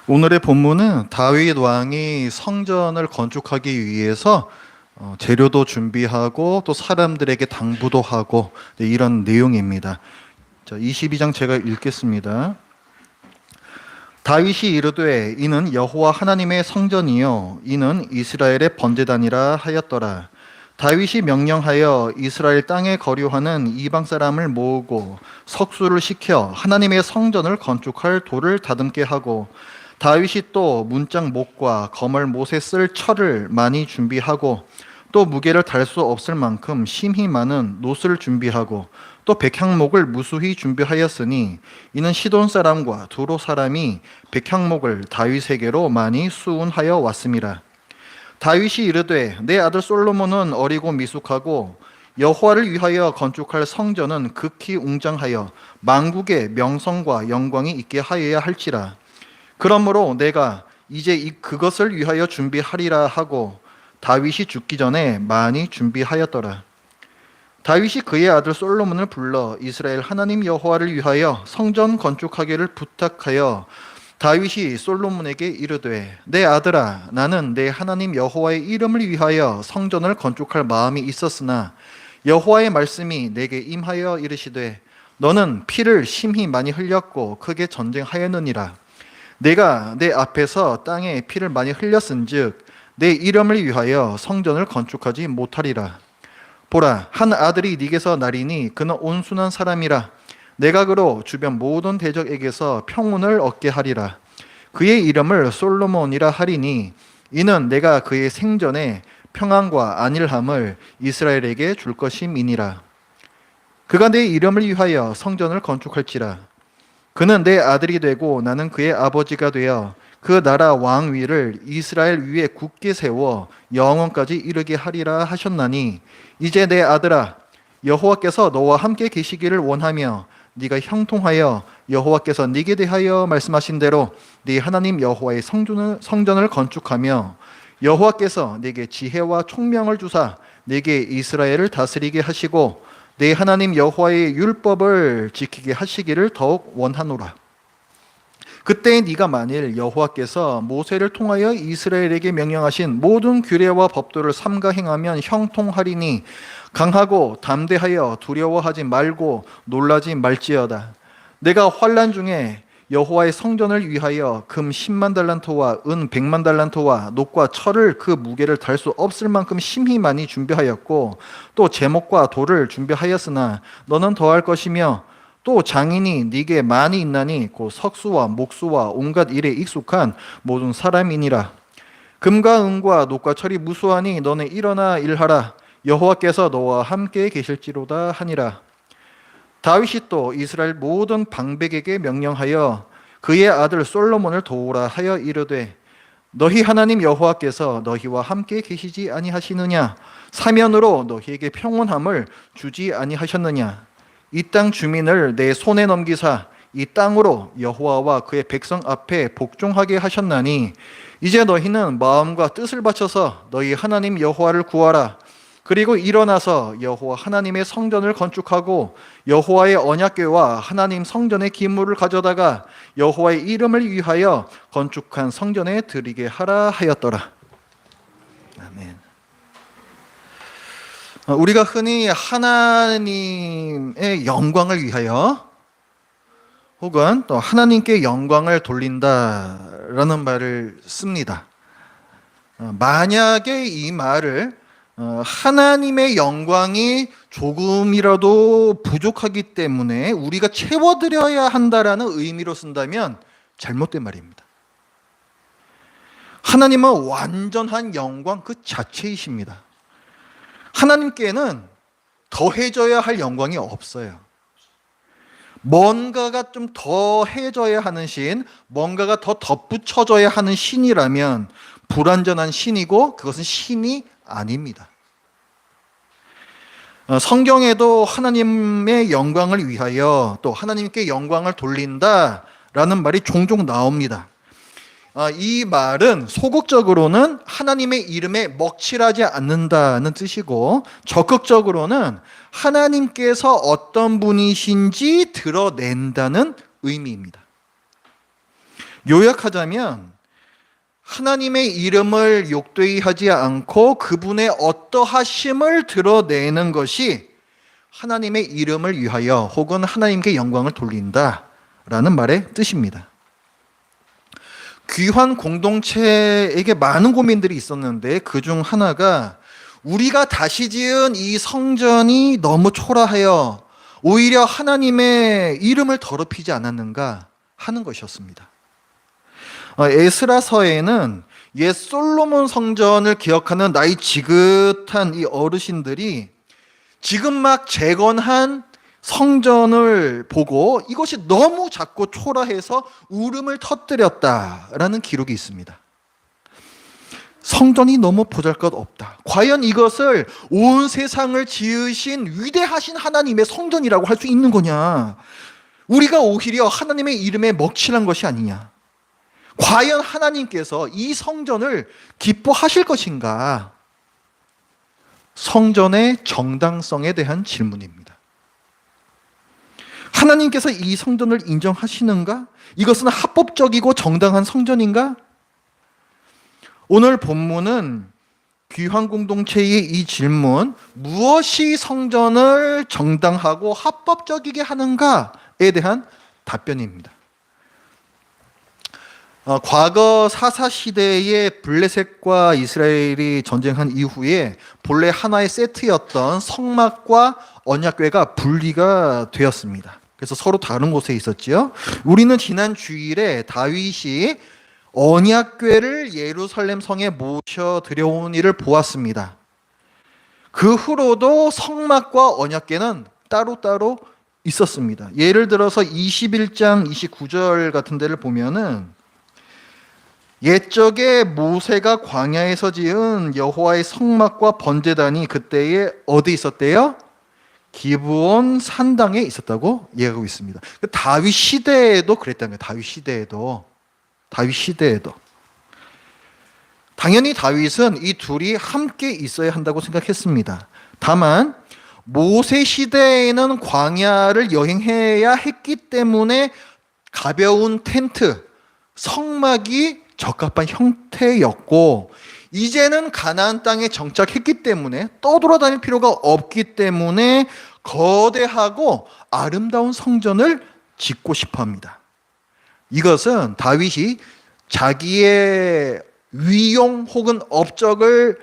오늘의 본문은 다윗 왕이 성전을 건축하기 위해서 재료도 준비하고 또 사람들에게 당부도 하고 이런 내용입니다. 자, 22장 제가 읽겠습니다. 다윗이 이르되 이는 여호와 하나님의 성전이요 이는 이스라엘의 번제단이라 하였더라. 다윗이 명령하여 이스라엘 땅에 거류하는 이방 사람을 모으고 석수를 시켜 하나님의 성전을 건축할 돌을 다듬게 하고 다윗이 또 문짝 못과 거멀 못에 쓸 철을 많이 준비하고 또 무게를 달 수 없을 만큼 심히 많은 놋을 준비하고 또 백향목을 무수히 준비하였으니 이는 시돈 사람과 두로 사람이 백향목을 다윗에게로 많이 수운하여 왔음이라. 다윗이 이르되 내 아들 솔로몬은 어리고 미숙하고 여호와를 위하여 건축할 성전은 극히 웅장하여 만국의 명성과 영광이 있게 하여야 할지라. 그러므로 내가 이제 그것을 위하여 준비하리라 하고 다윗이 죽기 전에 많이 준비하였더라. 다윗이 그의 아들 솔로몬을 불러 이스라엘 하나님 여호와를 위하여 성전 건축하기를 부탁하여 다윗이 솔로몬에게 이르되 내 아들아 나는 내 하나님 여호와의 이름을 위하여 성전을 건축할 마음이 있었으나 여호와의 말씀이 내게 임하여 이르시되 너는 피를 심히 많이 흘렸고 크게 전쟁하였느니라. 내가 내 앞에서 땅에 피를 많이 흘렸은즉 내 이름을 위하여 성전을 건축하지 못하리라. 보라, 한 아들이 네게서 나리니 그는 온순한 사람이라. 내가 그로 주변 모든 대적에게서 평온을 얻게 하리라. 그의 이름을 솔로몬이라 하리니 이는 내가 그의 생전에 평안과 안일함을 이스라엘에게 줄 것임이니라. 그가 내 이름을 위하여 성전을 건축할지라. 그는 내 아들이 되고 나는 그의 아버지가 되어 그 나라 왕위를 이스라엘 위에 굳게 세워 영원까지 이르게 하리라 하셨나니 이제 내 아들아 여호와께서 너와 함께 계시기를 원하며 네가 형통하여 여호와께서 네게 대하여 말씀하신 대로 네 하나님 여호와의 성전을 건축하며 여호와께서 네게 지혜와 총명을 주사 네게 이스라엘을 다스리게 하시고 내 하나님 여호와의 율법을 지키게 하시기를 더욱 원하노라. 그때 네가 만일 여호와께서 모세를 통하여 이스라엘에게 명령하신 모든 규례와 법도를 삼가 행하면 형통하리니 강하고 담대하여 두려워하지 말고 놀라지 말지어다. 내가 환난 중에 여호와의 성전을 위하여 금 10만 달란트와 은 100만 달란트와 놋과 철을 그 무게를 달 수 없을 만큼 심히 많이 준비하였고 또 제목과 돌을 준비하였으나 너는 더할 것이며 또 장인이 네게 많이 있나니 곧 석수와 목수와 온갖 일에 익숙한 모든 사람이니라. 금과 은과 놋과 철이 무수하니 너는 일어나 일하라. 여호와께서 너와 함께 계실지로다 하니라. 다윗이 또 이스라엘 모든 방백에게 명령하여 그의 아들 솔로몬을 도우라 하여 이르되 너희 하나님 여호와께서 너희와 함께 계시지 아니하시느냐? 사면으로 너희에게 평온함을 주지 아니하셨느냐? 이 땅 주민을 내 손에 넘기사 이 땅으로 여호와와 그의 백성 앞에 복종하게 하셨나니 이제 너희는 마음과 뜻을 바쳐서 너희 하나님 여호와를 구하라. 그리고 일어나서 여호와 하나님의 성전을 건축하고 여호와의 언약궤와 하나님 성전의 기물을 가져다가 여호와의 이름을 위하여 건축한 성전에 드리게 하라 하였더라. 아멘. 우리가 흔히 하나님의 영광을 위하여 혹은 또 하나님께 영광을 돌린다라는 말을 씁니다. 만약에 이 말을 하나님의 영광이 조금이라도 부족하기 때문에 우리가 채워드려야 한다라는 의미로 쓴다면 잘못된 말입니다. 하나님은 완전한 영광 그 자체이십니다. 하나님께는 더해져야 할 영광이 없어요. 뭔가가 좀 더해져야 하는 신, 뭔가가 더 덧붙여져야 하는 신이라면 불완전한 신이고 그것은 신이 아닙니다. 성경에도 하나님의 영광을 위하여 또 하나님께 영광을 돌린다라는 말이 종종 나옵니다. 이 말은 소극적으로는 하나님의 이름에 먹칠하지 않는다는 뜻이고 적극적으로는 하나님께서 어떤 분이신지 드러낸다는 의미입니다. 요약하자면 하나님의 이름을 욕되이 하지 않고 그분의 어떠하심을 드러내는 것이 하나님의 이름을 위하여 혹은 하나님께 영광을 돌린다라는 말의 뜻입니다. 귀환 공동체에게 많은 고민들이 있었는데 그중 하나가 우리가 다시 지은 이 성전이 너무 초라하여 오히려 하나님의 이름을 더럽히지 않았는가 하는 것이었습니다. 에스라서에는 옛 솔로몬 성전을 기억하는 나이 지긋한 이 어르신들이 지금 막 재건한 성전을 보고 이것이 너무 작고 초라해서 울음을 터뜨렸다라는 기록이 있습니다. 성전이 너무 보잘것없다. 과연 이것을 온 세상을 지으신 위대하신 하나님의 성전이라고 할 수 있는 거냐? 우리가 오히려 하나님의 이름에 먹칠한 것이 아니냐? 과연 하나님께서 이 성전을 기뻐하실 것인가? 성전의 정당성에 대한 질문입니다. 하나님께서 이 성전을 인정하시는가? 이것은 합법적이고 정당한 성전인가? 오늘 본문은 귀환 공동체의 이 질문, 무엇이 성전을 정당하고 합법적이게 하는가에 대한 답변입니다. 과거 사사 시대에 블레셋과 이스라엘이 전쟁한 이후에 본래 하나의 세트였던 성막과 언약궤가 분리가 되었습니다. 그래서 서로 다른 곳에 있었지요. 우리는 지난 주일에 다윗이 언약궤를 예루살렘 성에 모셔 들여온 일을 보았습니다. 그 후로도 성막과 언약궤는 따로따로 있었습니다. 예를 들어서 21장 29절 같은 데를 보면은 옛적에 모세가 광야에서 지은 여호와의 성막과 번제단이 그때에 어디 있었대요? 기브온 산당에 있었다고 얘기하고 있습니다. 다윗 시대에도 그랬다는 거예요. 다윗 시대에도. 당연히 다윗은 이 둘이 함께 있어야 한다고 생각했습니다. 다만 모세 시대에는 광야를 여행해야 했기 때문에 가벼운 텐트, 성막이 적합한 형태였고, 이제는 가나안 땅에 정착했기 때문에 떠돌아다닐 필요가 없기 때문에 거대하고 아름다운 성전을 짓고 싶어 합니다. 이것은 다윗이 자기의 위용 혹은 업적을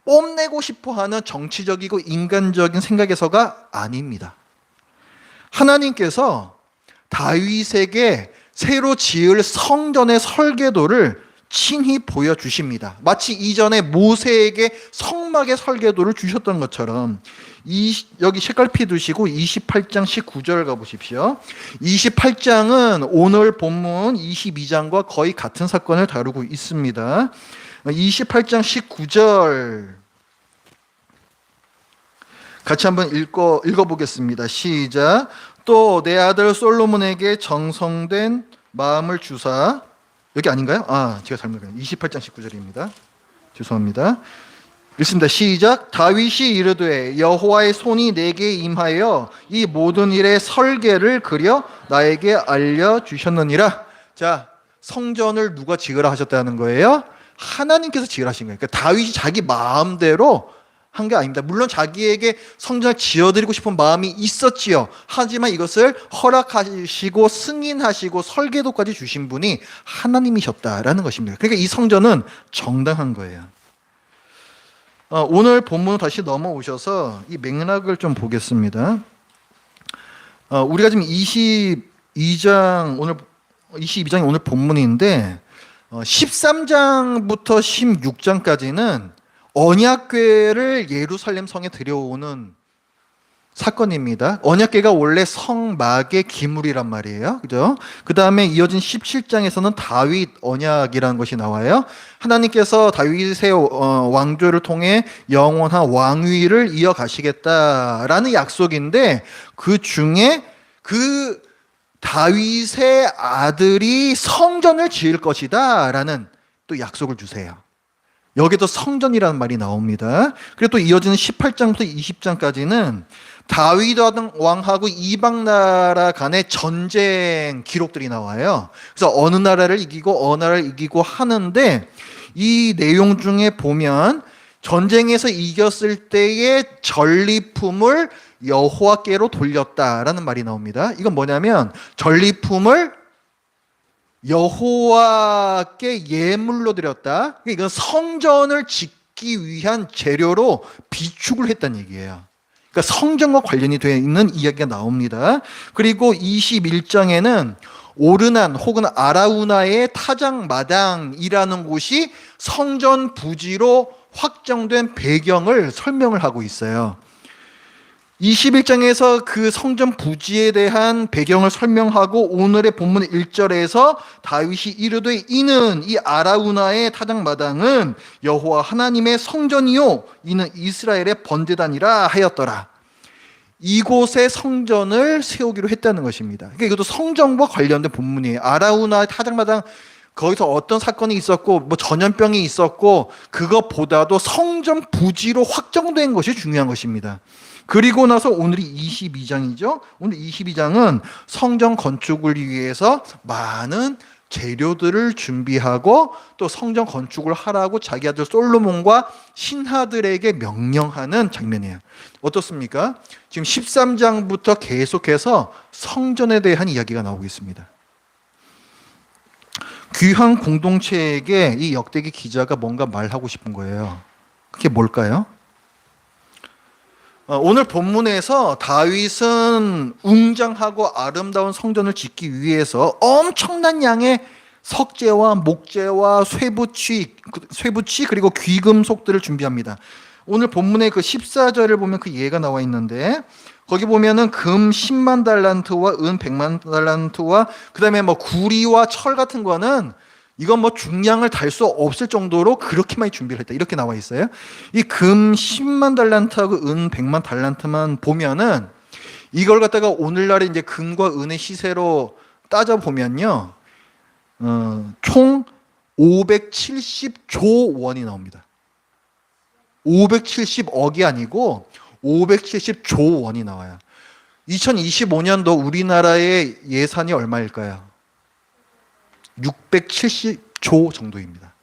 뽐내고 싶어 하는 정치적이고 인간적인 생각에서가 아닙니다. 하나님께서 다윗에게 새로 지을 성전의 설계도를 친히 보여주십니다. 마치 이전에 모세에게 성막의 설계도를 주셨던 것처럼 여기 색깔피 두시고 28장 19절 가보십시오. 28장은 오늘 본문 22장과 거의 같은 사건을 다루고 있습니다. 28장 19절 같이 한번 읽어보겠습니다. 시작. 또 내 아들 솔로몬에게 정성된 마음을 주사, 여기 아닌가요? 제가 잘못 읽었네요. 28장 19절입니다. 죄송합니다. 읽습니다. 시작. 다윗이 이르되 여호와의 손이 내게 임하여 이 모든 일의 설계를 그려 나에게 알려주셨느니라. 자, 성전을 누가 지으라 하셨다는 거예요? 하나님께서 지으라 하신 거예요. 그러니까 다윗이 자기 마음대로 한 게 아닙니다. 물론 자기에게 성전을 지어드리고 싶은 마음이 있었지요. 하지만 이것을 허락하시고 승인하시고 설계도까지 주신 분이 하나님이셨다라는 것입니다. 그러니까 이 성전은 정당한 거예요. 오늘 본문 다시 넘어오셔서 이 맥락을 좀 보겠습니다. 우리가 지금 22장이 오늘 본문인데 13장부터 16장까지는 언약궤를 예루살렘 성에 들여오는 사건입니다. 언약궤가 원래 성막의 기물이란 말이에요. 그죠? 그 다음에 이어진 17장에서는 다윗 언약이라는 것이 나와요. 하나님께서 다윗의 왕조를 통해 영원한 왕위를 이어가시겠다라는 약속인데, 그 중에 그 다윗의 아들이 성전을 지을 것이다 라는 또 약속을 주세요. 여기도 성전이라는 말이 나옵니다. 그리고 또 이어지는 18장부터 20장까지는 다윗 왕하고 이방 나라 간의 전쟁 기록들이 나와요. 그래서 어느 나라를 이기고 어느 나라를 이기고 하는데 이 내용 중에 보면 전쟁에서 이겼을 때의 전리품을 여호와께로 돌렸다라는 말이 나옵니다. 이건 뭐냐면 전리품을 여호와께 예물로 드렸다. 이건 성전을 짓기 위한 재료로 비축을 했다는 얘기예요. 그러니까 성전과 관련이 되어 있는 이야기가 나옵니다. 그리고 21장에는 오르난 혹은 아라우나의 타작마당이라는 곳이 성전 부지로 확정된 배경을 설명을 하고 있어요. 21장에서 그 성전 부지에 대한 배경을 설명하고 오늘의 본문 1절에서 다윗이 이르되 이는 이 아라우나의 타작마당은 여호와 하나님의 성전이요 이는 이스라엘의 번제단이라 하였더라. 이곳에 성전을 세우기로 했다는 것입니다. 그러니까 이것도 성전과 관련된 본문이에요. 아라우나의 타작마당 거기서 어떤 사건이 있었고 뭐 전염병이 있었고 그것보다도 성전 부지로 확정된 것이 중요한 것입니다. 그리고 나서 오늘이 22장이죠. 오늘 22장은 성전 건축을 위해서 많은 재료들을 준비하고 또 성전 건축을 하라고 자기 아들 솔로몬과 신하들에게 명령하는 장면이에요. 어떻습니까? 지금 13장부터 계속해서 성전에 대한 이야기가 나오고 있습니다. 귀한 공동체에게 이 역대기 기자가 뭔가 말하고 싶은 거예요. 그게 뭘까요? 오늘 본문에서 다윗은 웅장하고 아름다운 성전을 짓기 위해서 엄청난 양의 석재와 목재와 쇠붙이 그리고 귀금속들을 준비합니다. 오늘 본문의 그 14절을 보면 그 예가 나와 있는데 거기 보면은 금 10만 달란트와 은 100만 달란트와 그다음에 뭐 구리와 철 같은 거는 이건 뭐 중량을 달 수 없을 정도로 그렇게 많이 준비를 했다. 이렇게 나와 있어요. 이 금 10만 달란트하고 은 100만 달란트만 보면은 이걸 갖다가 오늘날의 이제 금과 은의 시세로 따져 보면요. 총 570조 원이 나옵니다. 570억이 아니고 570조 원이 나와요. 2025년도 우리나라의 예산이 얼마일까요? 670조 정도입니다.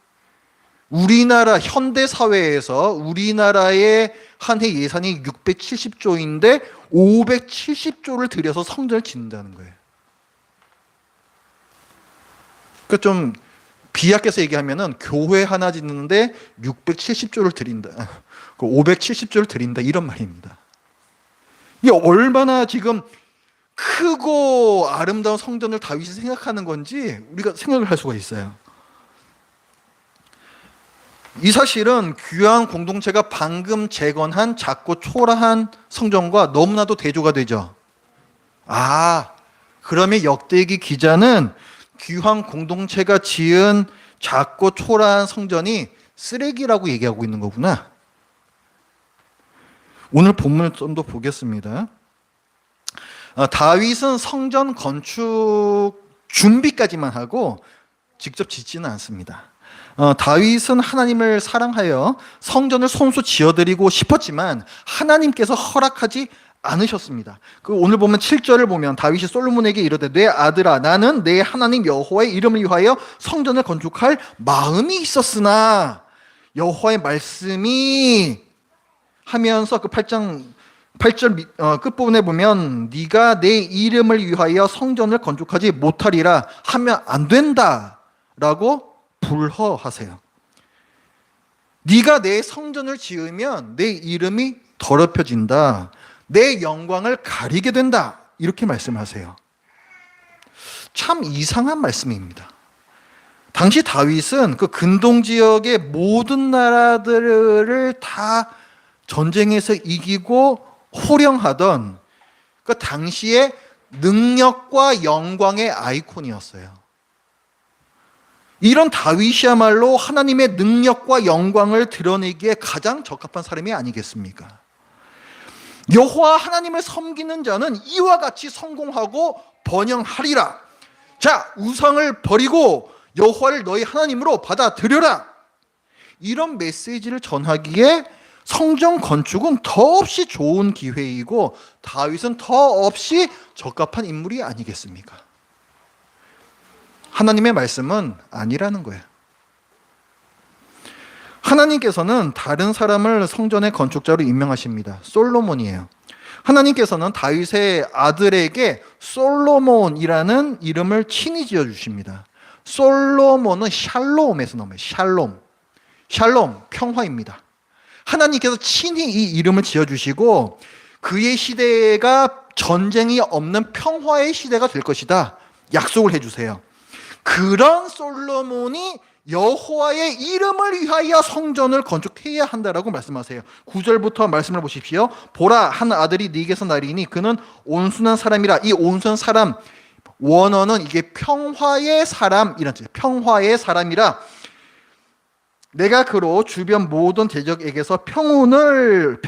우리나라 현대 사회에서 우리나라의 한 해 예산이 670조인데 570조를 들여서 성전을 짓는다는 거예요. 그러니까 좀 비약해서 얘기하면은 교회 하나 짓는데 670조를 드린다. 570조를 드린다 이런 말입니다. 이게 얼마나 지금 크고 아름다운 성전을 다윗이 생각하는 건지 우리가 생각을 할 수가 있어요. 이 사실은 귀한 공동체가 방금 재건한 작고 초라한 성전과 너무나도 대조가 되죠. 그러면 역대기 기자는 귀한 공동체가 지은 작고 초라한 성전이 쓰레기라고 얘기하고 있는 거구나. 오늘 본문을 좀 더 보겠습니다. 다윗은 성전 건축 준비까지만 하고 직접 짓지는 않습니다. 다윗은 하나님을 사랑하여 성전을 손수 지어드리고 싶었지만 하나님께서 허락하지 않으셨습니다. 오늘 보면 7절을 보면 다윗이 솔로몬에게 이르되 내 아들아 나는 내 하나님 여호와의 이름을 위하여 성전을 건축할 마음이 있었으나 여호와의 말씀이 하면서 그 8절 끝부분에 보면 네가 내 이름을 위하여 성전을 건축하지 못하리라 하면 안 된다라고 불허하세요. 네가 내 성전을 지으면 내 이름이 더럽혀진다. 내 영광을 가리게 된다. 이렇게 말씀하세요. 참 이상한 말씀입니다. 당시 다윗은 그 근동 지역의 모든 나라들을 다 전쟁에서 이기고 호령하던 그 당시의 능력과 영광의 아이콘이었어요. 이런 다윗이야말로 하나님의 능력과 영광을 드러내기에 가장 적합한 사람이 아니겠습니까? 여호와 하나님을 섬기는 자는 이와 같이 성공하고 번영하리라. 자, 우상을 버리고 여호와를 너희 하나님으로 받아들여라. 이런 메시지를 전하기에 성전 건축은 더없이 좋은 기회이고 다윗은 더없이 적합한 인물이 아니겠습니까? 하나님의 말씀은 아니라는 거예요. 하나님께서는 다른 사람을 성전의 건축자로 임명하십니다. 솔로몬이에요. 하나님께서는 다윗의 아들에게 솔로몬이라는 이름을 친히 지어주십니다. 솔로몬은 샬롬에서 나와요. 샬롬. 샬롬, 평화입니다. 하나님께서 친히 이 이름을 지어주시고 그의 시대가 전쟁이 없는 평화의 시대가 될 것이다. 약속을 해주세요. 그런 솔로몬이 여호와의 이름을 위하여 성전을 건축해야 한다라고 말씀하세요. 9절부터 말씀을 보십시오. 보라, 한 아들이 네게서 나리니 그는 온순한 사람이라. 이 온순한 사람, 원어는 이게 평화의 사람이라는 뜻이에요. 평화의 사람이라. 내가 그로 주변 모든 대적에게서 평화를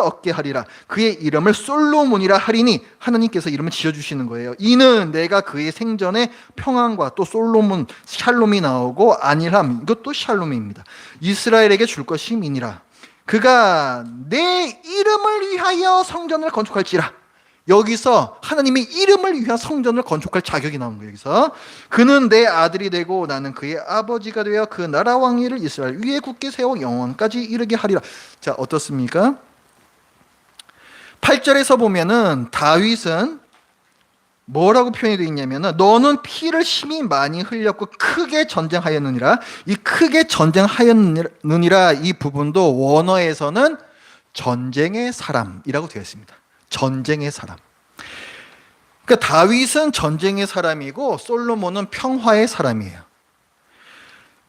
얻게 하리라. 그의 이름을 솔로몬이라 하리니 하나님께서 이름을 지어주시는 거예요. 이는 내가 그의 생전에 평안과 또 솔로몬, 샬롬이 나오고 안일함, 이것도 샬롬입니다. 이스라엘에게 줄 것임이니라. 그가 내 이름을 위하여 성전을 건축할지라. 여기서 하나님의 이름을 위한 성전을 건축할 자격이 나온 거예요. 여기서 그는 내 아들이 되고 나는 그의 아버지가 되어 그 나라 왕위를 이스라엘 위에 굳게 세워 영원까지 이르게 하리라. 자, 어떻습니까? 8절에서 보면은 다윗은 뭐라고 표현이 되어 있냐면은 너는 피를 심히 많이 흘렸고 크게 전쟁하였느니라. 이 크게 전쟁하였느니라 이 부분도 원어에서는 전쟁의 사람이라고 되어 있습니다. 전쟁의 사람. 그러니까 다윗은 전쟁의 사람이고 솔로몬은 평화의 사람이에요.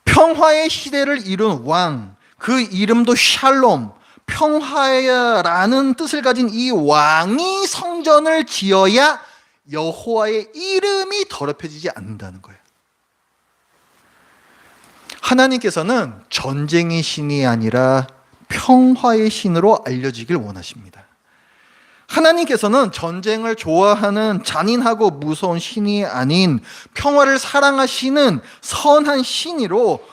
평화의 시대를 이룬 왕, 그 이름도 샬롬, 평화라는 뜻을 가진 이 왕이 성전을 지어야 여호와의 이름이 더럽혀지지 않는다는 거예요. 하나님께서는 전쟁의 신이 아니라 평화의 신으로 알려지길 원하십니다. 하나님께서는 전쟁을 좋아하는 잔인하고 무서운 신이 아닌 평화를 사랑하시는 선한 신으로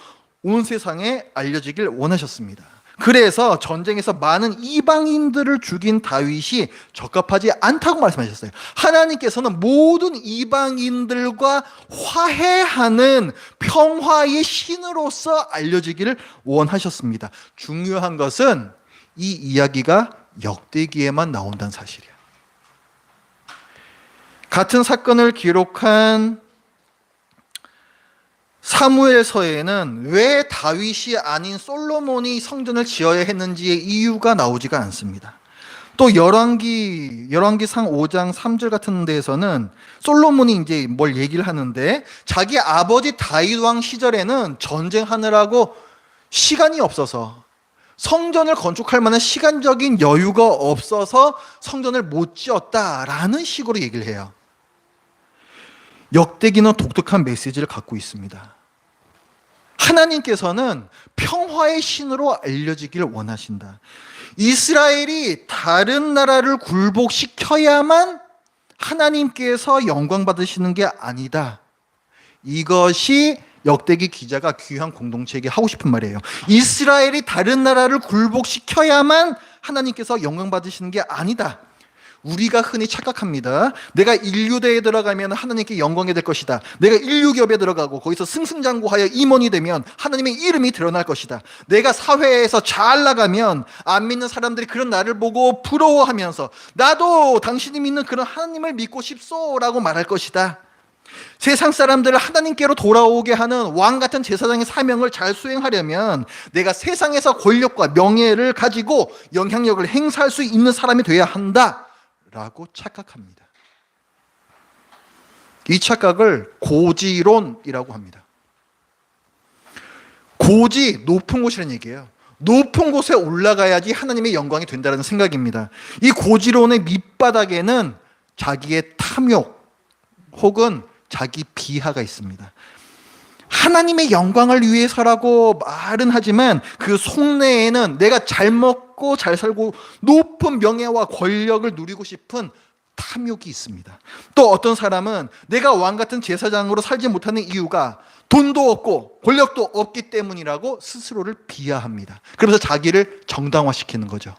온 세상에 알려지길 원하셨습니다. 그래서 전쟁에서 많은 이방인들을 죽인 다윗이 적합하지 않다고 말씀하셨어요. 하나님께서는 모든 이방인들과 화해하는 평화의 신으로서 알려지기를 원하셨습니다. 중요한 것은 이 이야기가 역대기에만 나온다는 사실이에요. 같은 사건을 기록한 사무엘서에는 왜 다윗이 아닌 솔로몬이 성전을 지어야 했는지의 이유가 나오지가 않습니다. 또 열왕기상 5장 3절 같은 데에서는 솔로몬이 이제 뭘 얘기를 하는데 자기 아버지 다윗 왕 시절에는 전쟁하느라고 시간이 없어서 성전을 건축할 만한 시간적인 여유가 없어서 성전을 못 지었다라는 식으로 얘기를 해요. 역대기는 독특한 메시지를 갖고 있습니다. 하나님께서는 평화의 신으로 알려지길 원하신다. 이스라엘이 다른 나라를 굴복시켜야만 하나님께서 영광 받으시는 게 아니다. 이것이 역대기 기자가 귀한 공동체에게 하고 싶은 말이에요. 이스라엘이 다른 나라를 굴복시켜야만 하나님께서 영광 받으시는 게 아니다. 우리가 흔히 착각합니다. 내가 인류대에 들어가면 하나님께 영광이 될 것이다. 내가 인류기업에 들어가고 거기서 승승장구하여 임원이 되면 하나님의 이름이 드러날 것이다. 내가 사회에서 잘 나가면 안 믿는 사람들이 그런 나를 보고 부러워하면서 나도 당신이 믿는 그런 하나님을 믿고 싶소라고 말할 것이다. 세상 사람들을 하나님께로 돌아오게 하는 왕 같은 제사장의 사명을 잘 수행하려면 내가 세상에서 권력과 명예를 가지고 영향력을 행사할 수 있는 사람이 돼야 한다라고 착각합니다. 이 착각을 고지론이라고 합니다. 고지, 높은 곳이라는 얘기예요. 높은 곳에 올라가야지 하나님의 영광이 된다는 생각입니다. 이 고지론의 밑바닥에는 자기의 탐욕 혹은 자기 비하가 있습니다. 하나님의 영광을 위해서라고 말은 하지만 그 속내에는 내가 잘 먹고 잘 살고 높은 명예와 권력을 누리고 싶은 탐욕이 있습니다. 또 어떤 사람은 내가 왕 같은 제사장으로 살지 못하는 이유가 돈도 없고 권력도 없기 때문이라고 스스로를 비하합니다. 그러면서 자기를 정당화시키는 거죠.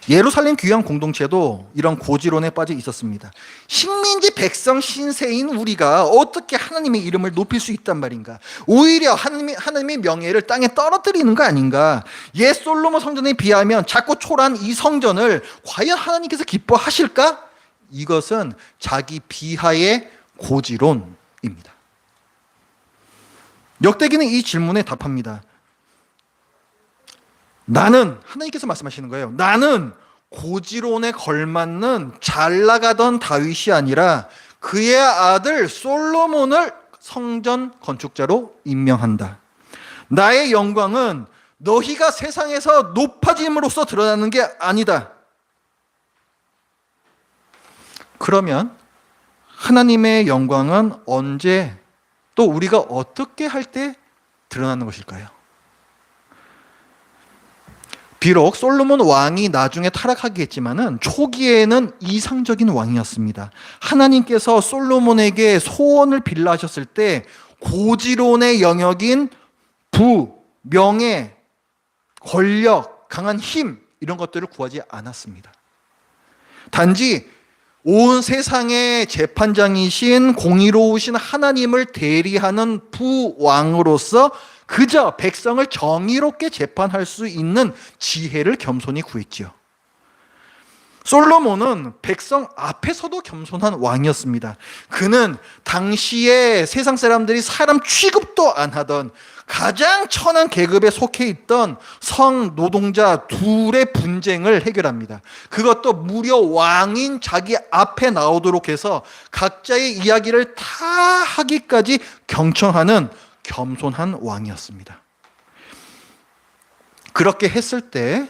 예루살렘 귀환 공동체도 이런 고지론에 빠져 있었습니다. 식민지 백성 신세인 우리가 어떻게 하나님의 이름을 높일 수 있단 말인가? 오히려 하나님의 명예를 땅에 떨어뜨리는 거 아닌가? 옛 솔로몬 성전에 비하면 작고 초라한 이 성전을 과연 하나님께서 기뻐하실까? 이것은 자기 비하의 고지론입니다. 역대기는 이 질문에 답합니다. 나는, 하나님께서 말씀하시는 거예요. 나는 고지론에 걸맞는 잘 나가던 다윗이 아니라 그의 아들 솔로몬을 성전 건축자로 임명한다. 나의 영광은 너희가 세상에서 높아짐으로써 드러나는 게 아니다. 그러면 하나님의 영광은 언제, 또 우리가 어떻게 할 때 드러나는 것일까요? 비록 솔로몬 왕이 나중에 타락하게 했지만은 초기에는 이상적인 왕이었습니다. 하나님께서 솔로몬에게 소원을 빌라 하셨을 때 고지론의 영역인 부, 명예, 권력, 강한 힘 이런 것들을 구하지 않았습니다. 단지 온 세상의 재판장이신 공의로우신 하나님을 대리하는 부왕으로서 그저 백성을 정의롭게 재판할 수 있는 지혜를 겸손히 구했지요. 솔로몬은 백성 앞에서도 겸손한 왕이었습니다. 그는 당시에 세상 사람들이 사람 취급도 안 하던 가장 천한 계급에 속해 있던 성 노동자 둘의 분쟁을 해결합니다. 그것도 무려 왕인 자기 앞에 나오도록 해서 각자의 이야기를 다 하기까지 경청하는 겸손한 왕이었습니다. 그렇게 했을 때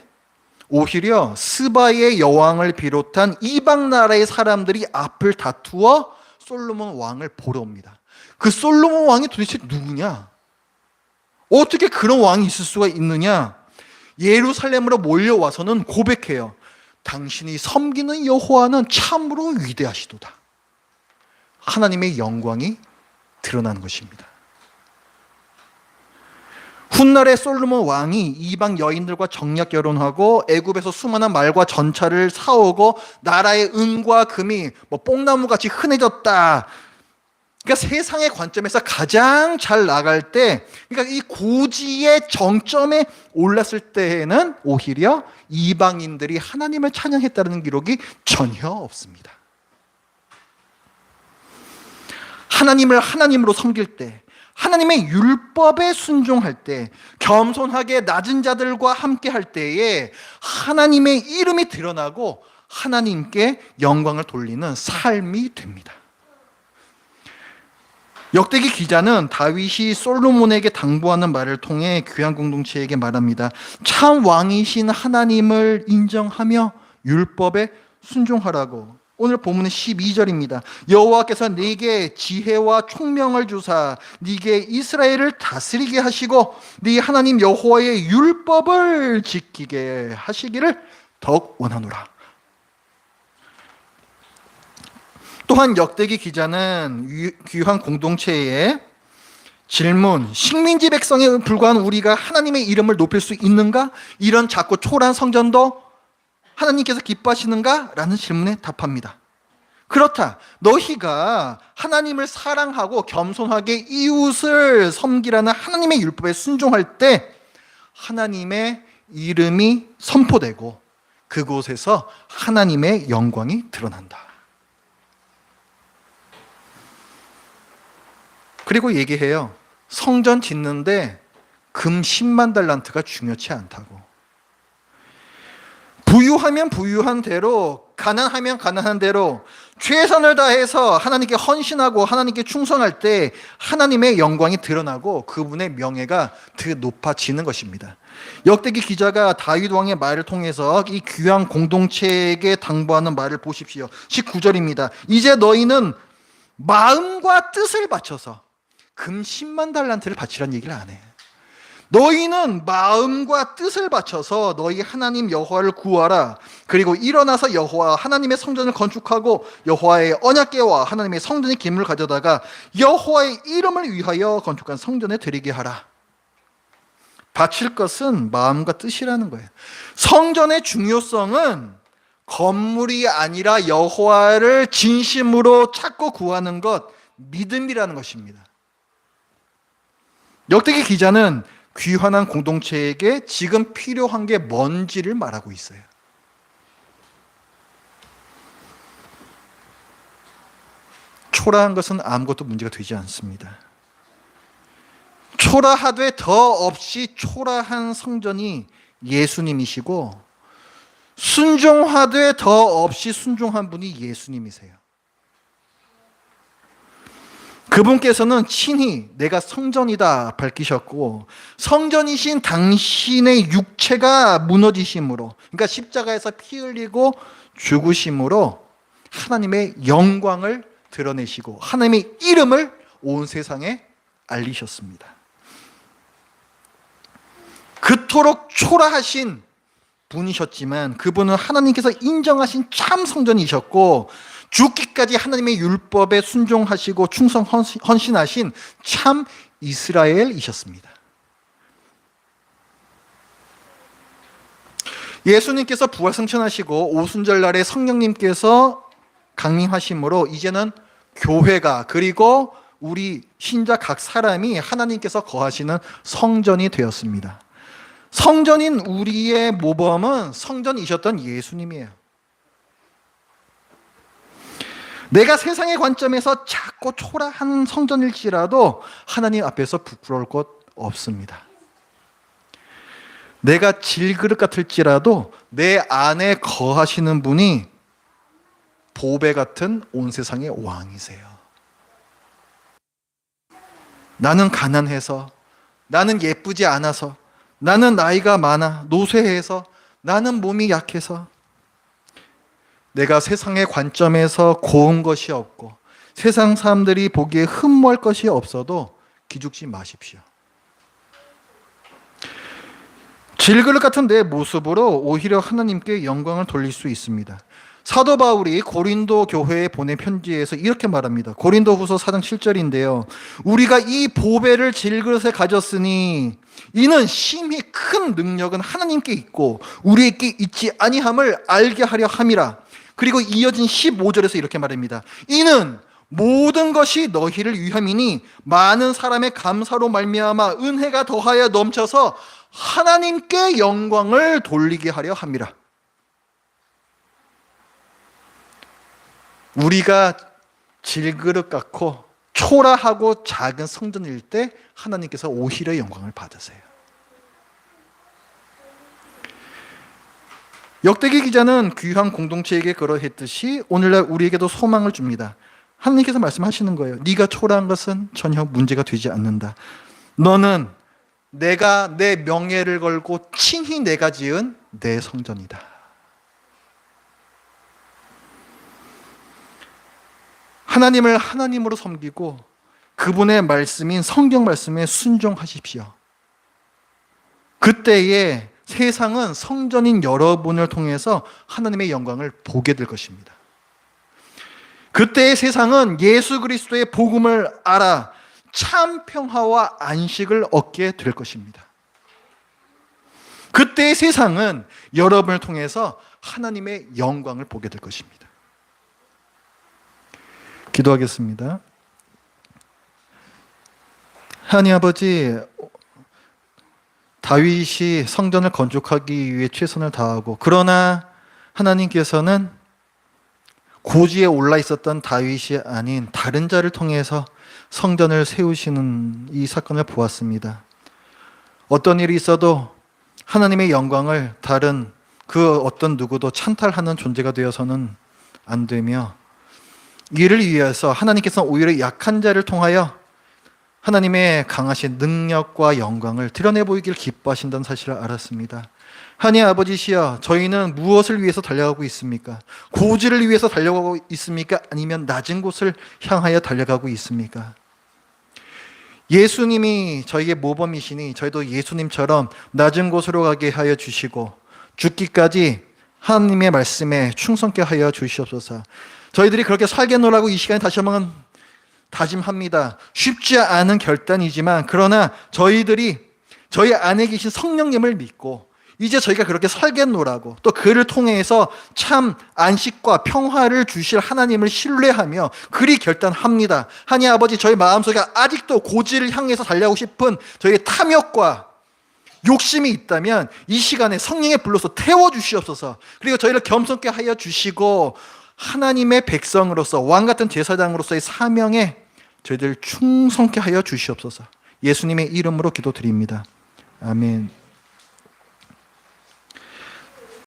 오히려 스바의 여왕을 비롯한 이방 나라의 사람들이 앞을 다투어 솔로몬 왕을 보러 옵니다. 그 솔로몬 왕이 도대체 누구냐? 어떻게 그런 왕이 있을 수가 있느냐? 예루살렘으로 몰려와서는 고백해요. 당신이 섬기는 여호와는 참으로 위대하시도다. 하나님의 영광이 드러나는 것입니다. 훗날에 솔로몬 왕이 이방 여인들과 정략 결혼하고 애굽에서 수많은 말과 전차를 사오고 나라의 은과 금이 뽕나무같이 흔해졌다. 그러니까 세상의 관점에서 가장 잘 나갈 때, 그러니까 이 고지의 정점에 올랐을 때에는 오히려 이방인들이 하나님을 찬양했다는 기록이 전혀 없습니다. 하나님을 하나님으로 섬길 때, 하나님의 율법에 순종할 때, 겸손하게 낮은 자들과 함께 할 때에 하나님의 이름이 드러나고 하나님께 영광을 돌리는 삶이 됩니다. 역대기 기자는 다윗이 솔로몬에게 당부하는 말을 통해 귀한 공동체에게 말합니다. 참 왕이신 하나님을 인정하며 율법에 순종하라고. 오늘 본문은 12절입니다. 여호와께서 네게 지혜와 총명을 주사 네게 이스라엘을 다스리게 하시고 네 하나님 여호와의 율법을 지키게 하시기를 더욱 원하노라. 또한 역대기 기자는 귀한 공동체의 질문, 식민지 백성에 불과한 우리가 하나님의 이름을 높일 수 있는가? 이런 작고 초라한 성전도 하나님께서 기뻐하시는가? 라는 질문에 답합니다. 그렇다. 너희가 하나님을 사랑하고 겸손하게 이웃을 섬기라는 하나님의 율법에 순종할 때 하나님의 이름이 선포되고 그곳에서 하나님의 영광이 드러난다. 그리고 얘기해요. 성전 짓는데 금 10만 달란트가 중요치 않다고. 부유하면 부유한 대로, 가난하면 가난한 대로 최선을 다해서 하나님께 헌신하고 하나님께 충성할 때 하나님의 영광이 드러나고 그분의 명예가 더 높아지는 것입니다. 역대기 기자가 다윗 왕의 말을 통해서 이 귀한 공동체에게 당부하는 말을 보십시오. 19절입니다. 이제 너희는 마음과 뜻을 바쳐서 금 10만 달란트를 바치라는 얘기를 안 해. 너희는 마음과 뜻을 바쳐서 너희 하나님 여호와를 구하라. 그리고 일어나서 여호와 하나님의 성전을 건축하고 여호와의 언약궤와 하나님의 성전의 기물을 가져다가 여호와의 이름을 위하여 건축한 성전에 드리게 하라. 바칠 것은 마음과 뜻이라는 거예요. 성전의 중요성은 건물이 아니라 여호와를 진심으로 찾고 구하는 것, 믿음이라는 것입니다. 역대기 기자는 귀환한 공동체에게 지금 필요한 게 뭔지를 말하고 있어요. 초라한 것은 아무것도 문제가 되지 않습니다. 초라하되 더 없이 초라한 성전이 예수님이시고, 순종하되 더 없이 순종한 분이 예수님이세요. 그분께서는 친히 내가 성전이다 밝히셨고, 성전이신 당신의 육체가 무너지심으로, 그러니까 십자가에서 피 흘리고 죽으심으로 하나님의 영광을 드러내시고 하나님의 이름을 온 세상에 알리셨습니다. 그토록 초라하신 분이셨지만 그분은 하나님께서 인정하신 참 성전이셨고, 죽기까지 하나님의 율법에 순종하시고 충성 헌신하신 참 이스라엘이셨습니다. 예수님께서 부활 승천하시고 오순절 날에 성령님께서 강림하심으로 이제는 교회가, 그리고 우리 신자 각 사람이 하나님께서 거하시는 성전이 되었습니다. 성전인 우리의 모범은 성전이셨던 예수님이에요. 내가 세상의 관점에서 작고 초라한 성전일지라도 하나님 앞에서 부끄러울 것 없습니다. 내가 질그릇 같을지라도 내 안에 거하시는 분이 보배 같은 온 세상의 왕이세요. 나는 가난해서, 나는 예쁘지 않아서, 나는 나이가 많아, 노쇠해서, 나는 몸이 약해서, 내가 세상의 관점에서 고운 것이 없고 세상 사람들이 보기에 흠모할 것이 없어도 기죽지 마십시오. 질그릇 같은 내 모습으로 오히려 하나님께 영광을 돌릴 수 있습니다. 사도 바울이 고린도 교회에 보낸 편지에서 이렇게 말합니다. 고린도후서 4장 7절인데요. 우리가 이 보배를 질그릇에 가졌으니 이는 심히 큰 능력은 하나님께 있고 우리에게 있지 아니함을 알게 하려 함이라. 그리고 이어진 15절에서 이렇게 말합니다. 이는 모든 것이 너희를 위함이니 많은 사람의 감사로 말미암아 은혜가 더하여 넘쳐서 하나님께 영광을 돌리게 하려 함이라. 우리가 질그릇 같고 초라하고 작은 성전일 때 하나님께서 오히려 영광을 받으세요. 역대기 기자는 귀한 공동체에게 그러했듯이 오늘날 우리에게도 소망을 줍니다. 하나님께서 말씀하시는 거예요. 네가 초라한 것은 전혀 문제가 되지 않는다. 너는 내가 내 명예를 걸고 친히 내가 지은 내 성전이다. 하나님을 하나님으로 섬기고 그분의 말씀인 성경 말씀에 순종하십시오. 그때에 세상은 성전인 여러분을 통해서 하나님의 영광을 보게 될 것입니다. 그때의 세상은 예수 그리스도의 복음을 알아 참 평화와 안식을 얻게 될 것입니다. 그때의 세상은 여러분을 통해서 하나님의 영광을 보게 될 것입니다. 기도하겠습니다. 하나님 아버지, 다윗이 성전을 건축하기 위해 최선을 다하고, 그러나 하나님께서는 고지에 올라 있었던 다윗이 아닌 다른 자를 통해서 성전을 세우시는 이 사건을 보았습니다. 어떤 일이 있어도 하나님의 영광을 다른 그 어떤 누구도 찬탈하는 존재가 되어서는 안 되며, 이를 위해서 하나님께서는 오히려 약한 자를 통하여 하나님의 강하신 능력과 영광을 드러내 보이길 기뻐하신다는 사실을 알았습니다. 하나님 아버지시여, 저희는 무엇을 위해서 달려가고 있습니까? 고지를 위해서 달려가고 있습니까? 아니면 낮은 곳을 향하여 달려가고 있습니까? 예수님이 저희의 모범이시니 저희도 예수님처럼 낮은 곳으로 가게 하여 주시고 죽기까지 하나님의 말씀에 충성케 하여 주시옵소서. 저희들이 그렇게 살겠노라고 이 시간에 다시 한번 다짐합니다. 쉽지 않은 결단이지만 그러나 저희들이 저희 안에 계신 성령님을 믿고 이제 저희가 그렇게 살겠노라고 또 그를 통해서 참 안식과 평화를 주실 하나님을 신뢰하며 그리 결단합니다. 하나님 아버지, 저희 마음속에 아직도 고지를 향해서 달려가고 싶은 저희의 탐욕과 욕심이 있다면 이 시간에 성령의 불로서 태워주시옵소서. 그리고 저희를 겸손케 하여 주시고 하나님의 백성으로서 왕같은 제사장으로서의 사명에 저희들 충성케 하여 주시옵소서. 예수님의 이름으로 기도드립니다. 아멘.